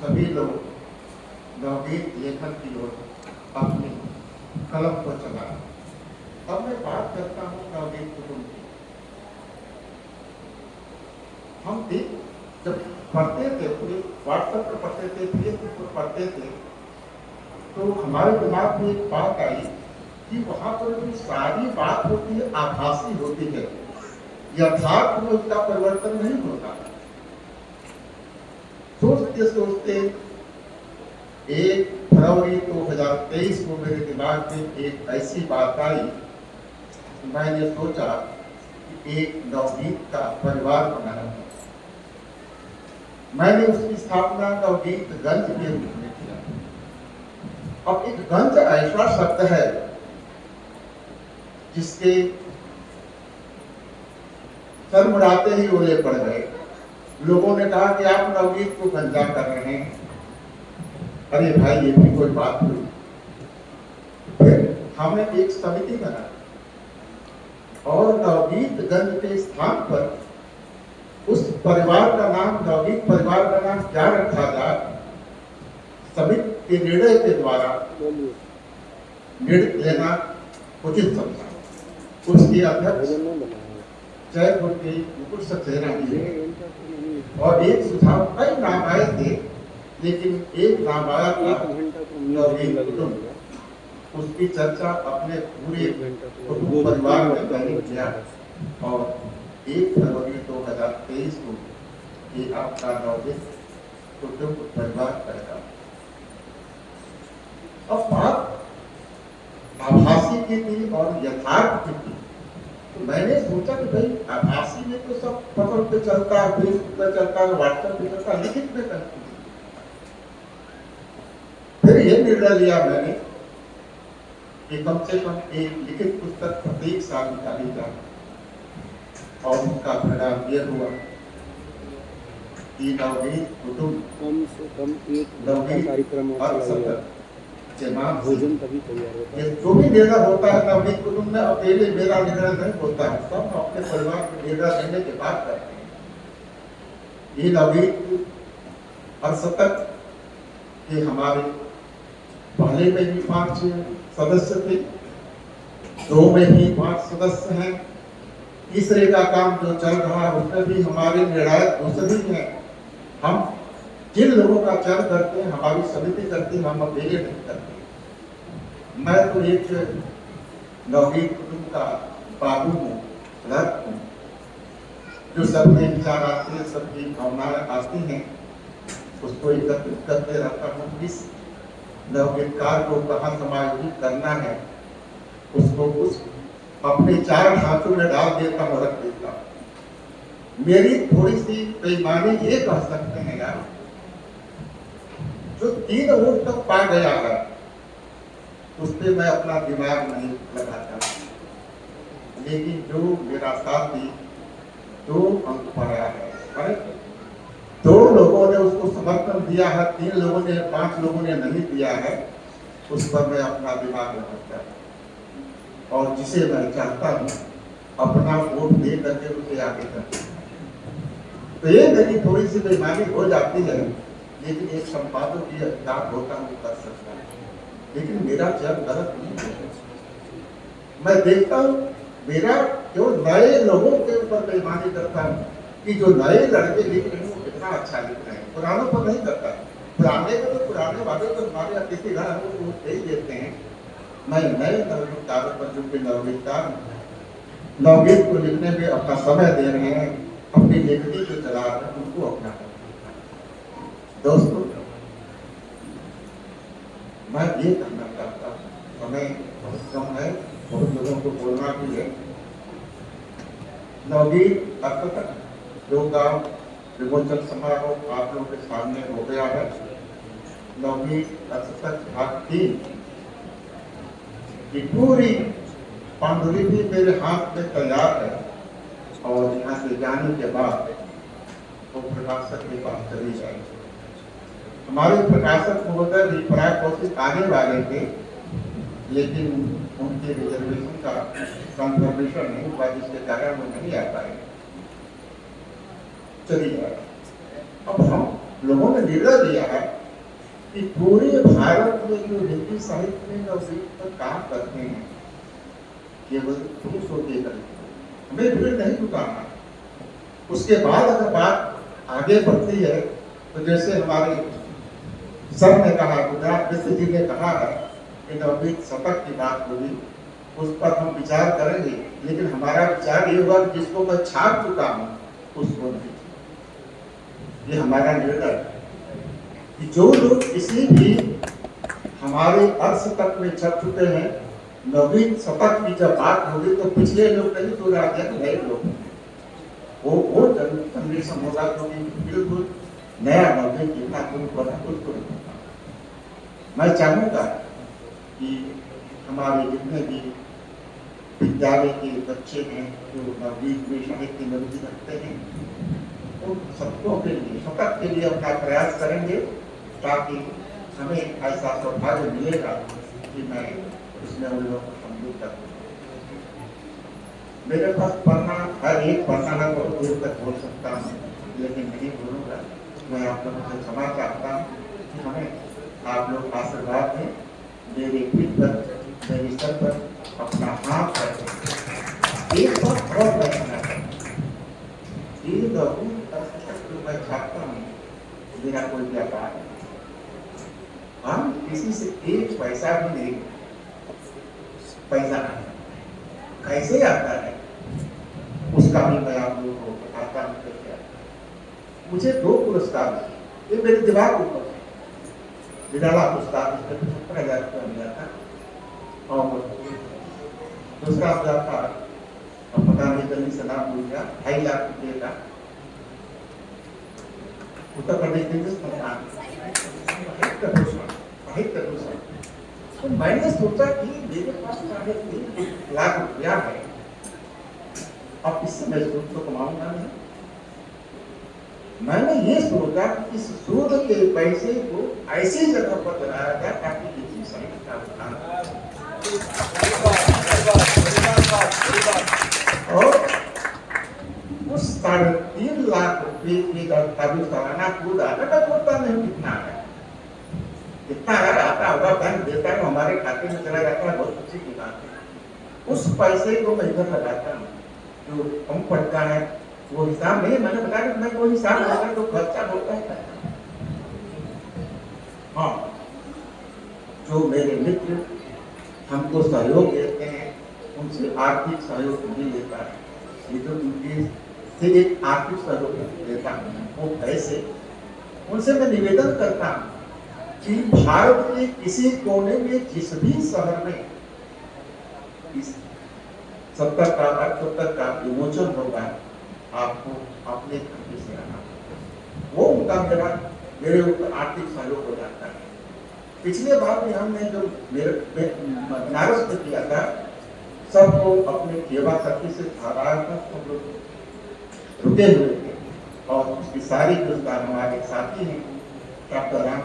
सभी लोग नवगीत लेखन की ओर अपनी कलम को चलाएं। अब मैं बात करता हूँ नवगीत कुटुंब की। हम भी जब पढ़ते थे, पूरे व्हाट्सएप पर पढ़ते थे, फेसबुक पर पढ़ते थे, तो हमारे दिमाग में एक बात आई कि वहाँ पर जो सारी बात होती है आभासी होती है, यथार्थ में उसका परिवर्तन नहीं होता। सोचते सोचते 1 फरवरी 2023 को मेरे दिमाग में एक ऐसी बात आई, मैंने सोचा कि एक नवगीत का परिवार बनाना है। मैंने उसकी स्थापना नवगीत गंज के रूप में किया। अब एक गंज ऐसा शब्द है जिसके सरमुराते ही ओले पड़ गए। लोगों ने कहा कि आप नवगीत को गंजा कर रहे हैं। अरे भाई, ये भी कोई बात हुई। फिर हमने एक समिति बनाई और नवगीत गंज के स्थान पर उस परिवार का नाम, नवगीत परिवार का नाम क्या रखा जाए, समिति के निर्णय के द्वारा निर्णय लेना उचित समझा। उसकी अध्यक्ष जयपुर के मुकुट सक्सेना जी और एक सुझाव, कई नाम आए थे, लेकिन एक नाम आया था नवगीत कुटुंब। उसकी चर्चा अपने पूरे कुटुंब परिवार में मैंने किया और 1 फरवरी 2023 को ये आपका नवगीत कुटुंब परिवार करेगा। अब बात आभासी की थी और यथार्थ की थी, तो मैंने सोचा कि भाई आभासी में तो सब पत्र पे चलता है, फेसबुक पे चलता है, व्हाट्सएप पे चलता है, लिखित में करती है। फिर ये निर्णय लिया मैंने कि कम से कम एक लिखित पुस्तक प्रत्येक साल निकाली जाए और उसका परिणाम ये हुआ कि नवगीत कुटुंब कम से कम एक कार्यक्रम भोजन तभी तैयार होता है। जो भी निर्णय होता है नवगीत कुटुंब में अकेले मेरा निर्णय नहीं होता है, सब अपने परिवार के निर्णय लेने के बाद करते हैं। ये नवगीत हर शतक के हमारे पहले में भी 5 सदस्य थे, 2 में भी 5 सदस्य हैं, तीसरे का काम जो चल रहा है उसमें भी हमारे निर्णायक दूसरे हैं। हम जिन लोगों का चयन करते हैं, हमारी समिति करती है, हम अकेले नहीं करते। मैं तो एक नवगीत कुटुंब का बाबू हूँ, रथ हूँ, जो सबके विचार आते हैं, सबकी भावनाएं आती हैं, उसको एकत्रित करते रहता हूँ। इस नवगीतकार को कहाँ समायोजित करना है, उसको उस अपने 4 ढांचों में डाल देता हूँ, रख देता हूँ। मेरी थोड़ी सी बेईमानी ये कह सकते हैं यार, जो 3 वोट तक पा गया है उस पर मैं अपना दिमाग नहीं लगाता, लेकिन जो मेरा साथी 2 अंक पाया है, अरे 2 लोगों ने उसको समर्थन दिया है, 3 लोगों ने, 5 लोगों ने नहीं दिया है, उस पर मैं अपना दिमाग लगाता हूँ और जिसे मैं चाहता हूँ अपना वोट दे करके उसे आगे करता हूँ। तो ये मेरी थोड़ी सी बेईमानी हो जाती है, लेकिन एक संपादक की अधिकार होता है, कर सकता है, लेकिन मेरा चयन गलत नहीं है। मैं देखता हूँ मेरा जो नए लोगों के ऊपर बेईमानी करता हूँ कि जो नए लड़के लिख रहे हैं वो कितना अच्छा लिख रहे हैं, पुरानों पर नहीं करता। पुराने को तो पुराने वाले तो हमारे अतिथिगण हमको दे देते हैं। मैं नए नवगीतकारों पर, जो कि नवगीतकार नवगीत को लिखने में अपना समय दे रहे हैं, अपनी लेखनी जो चला रहे हैं, उनको अपना दोस्तों मैं ये कहना चाहता हूँ, समय बहुत कम है, बहुत लोगों को बोलना भी है। नवगीत अर्थतक जो गाँव विमोचन समारोह आप लोगों के सामने हो गया है। नवगीत अर्थतक भाग 3 की पूरी पांडुलिपि मेरे हाथ में तैयार है और यहाँ से जाने के बाद वो प्रकाशक के पास चली जाएगी। हमारे प्रकाशक महोदय भी प्राय कौशिक आने वाले थे, लेकिन उनके रिजर्वेशन का कंफर्मेशन नहीं हुआ, जिसके कारण वो नहीं आ पाए, चली जाए। अब हम लोगों ने निर्णय लिया है कि पूरे भारत में जो हिंदी साहित्य में नवदीप पर काम करते हैं केवल पुरुष होते करते हमें भीड़ नहीं जुटाना। उसके बाद अगर बात आगे बढ़ती है तो जैसे हमारे सर ने कहा, गुजरात मिश्र जी ने कहा है कि नवदीप शतक की बात होगी, उस पर हम विचार करेंगे, लेकिन हमारा विचार ये होगा कि जिसको मैं छाप चुका हूँ उसको नहीं। ये हमारा निर्णय कि जो लोग किसी भी हमारे अर्थ तक में छप चुके हैं, नवीन शतक की जब बात होगी तो पिछले लोग नहीं तो राज्य नए लोग वो जनरेशन होगा, क्योंकि बिल्कुल नया नवीन जितना कुछ बना उसको नहीं। मैं चाहूंगा कि हमारे जितने भी विद्यालय के बच्चे हैं जो नवदीप में साहित्य में रुचि रखते हैं, उन सबको के लिए शतक के लिए अपना प्रयास करेंगे, ताकि हमें ऐसा सौभाग्य मिलेगा कि मैं उसमें उन लोगों को सम्मिलित कर दूँ। मेरे पास पढ़ना हर एक पढ़ना है, बहुत दूर तक बोल सकता हूँ, लेकिन नहीं बोलूँगा। मैं आप लोगों से क्षमा चाहता हूँ कि हमें आप लोग आशीर्वाद दें, मेरे पीठ पर मेरे सर पर अपना हाथ रखें। एक बात और रखना है, ये लघु जो मैं छापता हूँ मेरा कोई व्यापार नहीं, हम किसी से एक पैसा भी नहीं, पैसा कैसे आता है उसका भी मैं आप लोगों को बताता हूँ। क्या मुझे 2 पुरस्कार मिले, ये मेरे दिमाग ऊपर विडाला पुरस्कार 75,000 रुपया मिला था, और दूसरा पुरस्कार पता नहीं जल्दी से नाम भूल गया, 2.5 लाख रुपये का उत्तर प्रदेश हिंदुस्तान। तो मैंने सोचा कि मेरे पास 3.5 लाख रुपया है, अब इससे मैं सूद तो कमाऊंगा नहीं। मैंने ये सोचा कि इस सूद के पैसे को ऐसी जगह पर लगाया जाए ताकि किसी साहित्य का उत्थान और उस 3.5 लाख रुपये की कभी सालाना कूद आता, मैं बोलता नहीं कितना है, कितना अगर आता होगा बैंक देता है, हमारे खाते में चला जाता है, बहुत अच्छी की बात है। उस पैसे को मैं इधर लगाता हूँ, जो कम पड़ता है वो हिसाब नहीं, मैंने बताया कि मैं वो हिसाब लगा तो खर्चा होता है। हाँ, जो मेरे मित्र हमको सहयोग देते हैं उनसे आर्थिक सहयोग नहीं लेता है, ये जो उनके से एक आर्थिक सहयोग लेता हूँ वो पैसे, उनसे मैं निवेदन करता हूँ कि भारत के किसी कोने में जिस भी शहर में इस 70 का 78 का विमोचन होगा, आपको अपने खर्चे से आना, वो उनका मेरे ऊपर आर्थिक सहयोग हो जाता है। पिछले बार में हमने जो मेरे बनारस में किया था, सबको अपने सेवा शक्ति से धारा कर सब लोग रुके हुए थे, और उसकी सारी योगदान हमारे साथी हैं डॉक्टर राम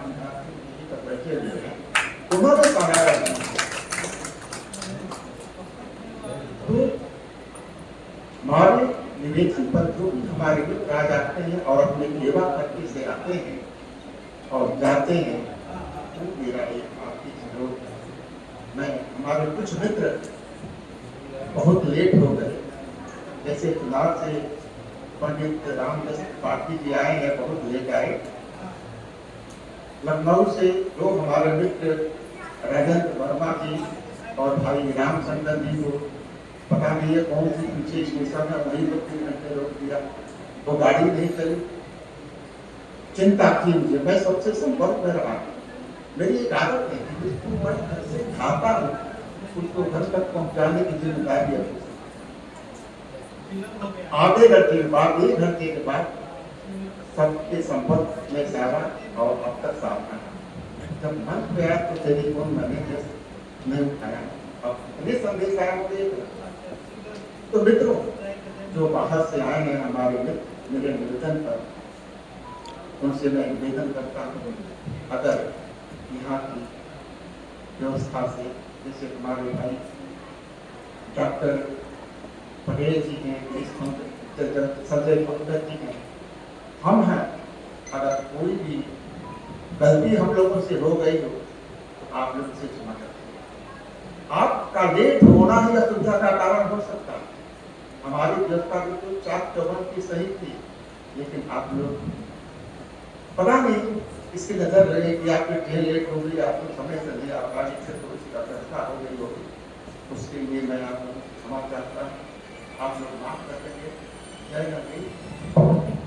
बैठे हुए हैं, उन्होंने बनाया। तो हमारे निवेदन पर जो भी हमारे मित्र आ जाते हैं और अपने सेवा करके से आते हैं और जाते हैं, तो मेरा एक आर्थिक सहयोग। मैं हमारे कुछ मित्र बहुत लेट हो गए, जैसे फिलहाल से पंडित रामदास पाटिल जी आए हैं, बहुत लेट आए। लखनऊ से जो हमारे मित्र राजेंद्र वर्मा जी और भाई रामचंद्र जी को पता नहीं है कौन सी पीछे स्टेशन में वही लोग 3 घंटे रोक दिया, वो गाड़ी नहीं चली। चिंता थी मुझे, मैं सबसे संपर्क में रहा। मेरी एक आदत है कि जिसको मैं घर से खाता हूँ उसको घर तक पहुँचाने की जिम्मेदारी है। आधे घंटे के बाद 1 घंटे के बाद सबके संपर्क में सारा और अब तक सावधान। जब मन पे आया तो टेलीफोन मैंने नहीं उठाया, अब इतने संदेश आया मुझे। तो मित्रों जो बाहर से आए हैं हमारे मित्र, मेरे निवेदन पर उनसे मैं निवेदन करता हूँ, अगर यहाँ की व्यवस्था से, जैसे हमारे भाई डॉक्टर पटेल जी हैं, संजय पंकज जी हैं, हम हैं, अगर कोई भी गलती हम लोगों से हो गई हो तो आप लोग से क्षमा करते हैं। आपका लेट होना ही असुविधा का कारण हो सकता है। हमारी व्यवस्था बिल्कुल चाक चौबंद की सही थी, लेकिन आप लोग पता नहीं इसकी नजर रही कि आपकी ट्रेन लेट हो गई, आपको समय से नहीं आ पाई, इससे थोड़ी सी व्यवस्था हो गई होगी। उसके लिए मैं आप लोगों से क्षमा चाहता हूँ। आप लोग माफ कर देंगे। जय नबी।